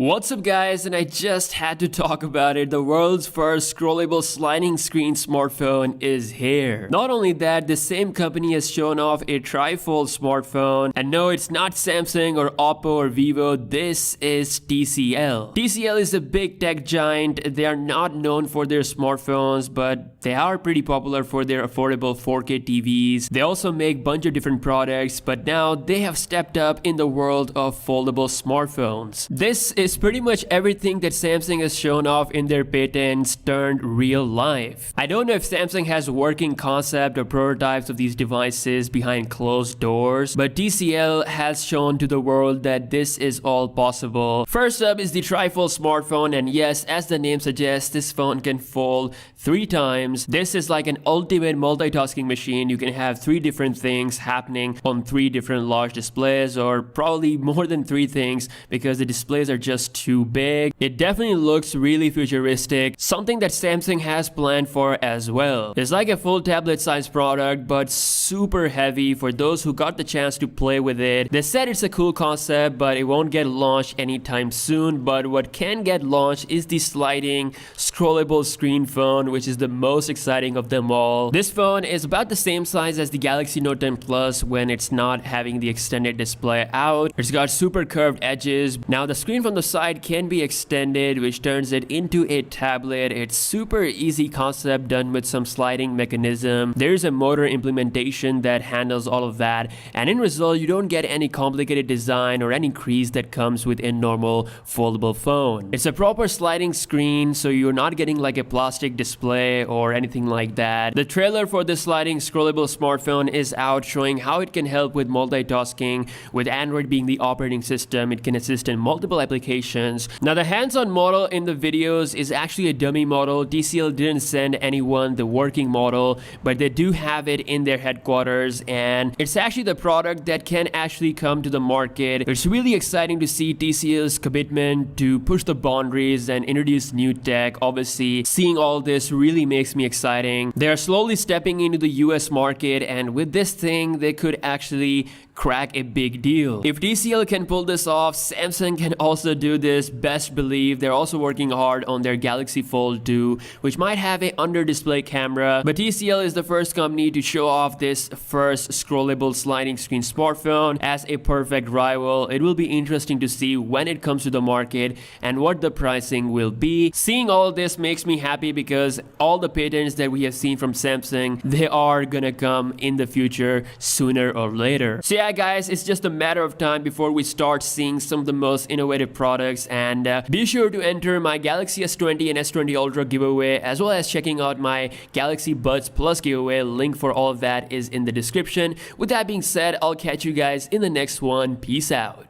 What's up guys, and I just had to talk about it. The world's first scrollable sliding screen smartphone is here. Not only that, the same company has shown off a trifold smartphone, and no, it's not Samsung or Oppo or Vivo, this is TCL. TCL is a big tech giant. They are not known for their smartphones, but they are pretty popular for their affordable 4K TVs. They also make bunch of different products, but now they have stepped up in the world of foldable smartphones. This is pretty much everything that Samsung has shown off in their patents turned real life. I don't know if Samsung has a working concept or prototypes of these devices behind closed doors, but TCL has shown to the world that this is all possible. First up is the trifold smartphone, and yes, as the name suggests, this phone can fold 3 times. This is like an ultimate multitasking machine. You can have 3 different things happening on 3 different large displays, or probably more than 3 things because the displays are just too big. It definitely looks really futuristic, something that Samsung has planned for as well. It's like a full tablet size product, but super heavy for those who got the chance to play with it. They said it's a cool concept, but it won't get launched anytime soon. But what can get launched is the sliding scrollable screen phone, which is the most exciting of them all. This phone is about the same size as the Galaxy Note 10 Plus when it's not having the extended display out. It's got super curved edges. Now the screen from the side can be extended, which turns it into a tablet. It's super easy concept done with some sliding mechanism. There's a motor implementation that handles all of that, and in result you don't get any complicated design or any crease that comes with a normal foldable phone. It's a proper sliding screen, so you're not getting like a plastic display or anything like that. The trailer for this sliding scrollable smartphone is out, showing how it can help with multitasking. With Android being the operating system, it can assist in multiple applications. Now the hands-on model in the videos is actually a dummy model. TCL didn't send anyone the working model, but they do have it in their headquarters, and it's actually the product that can actually come to the market. It's really exciting to see TCL's commitment to push the boundaries and introduce new tech. Obviously, seeing all this really makes me exciting. They are slowly stepping into the US market, and with this thing, they could actually crack a big deal. If TCL can pull this off, Samsung can also do this. Best believe they're also working hard on their Galaxy Fold 2, which might have a under display camera, but TCL is the first company to show off this first scrollable sliding screen smartphone as a perfect rival. It will be interesting to see when it comes to the market and what the pricing will be. Seeing all this makes me happy because all the patents that we have seen from Samsung, they are gonna come in the future sooner or later. So yeah guys, it's just a matter of time before we start seeing some of the most innovative products, and be sure to enter my Galaxy S20 and S20 Ultra giveaway, as well as checking out my Galaxy Buds Plus giveaway. Link for all of that is in the description. With that being said, I'll catch you guys in the next one. Peace out.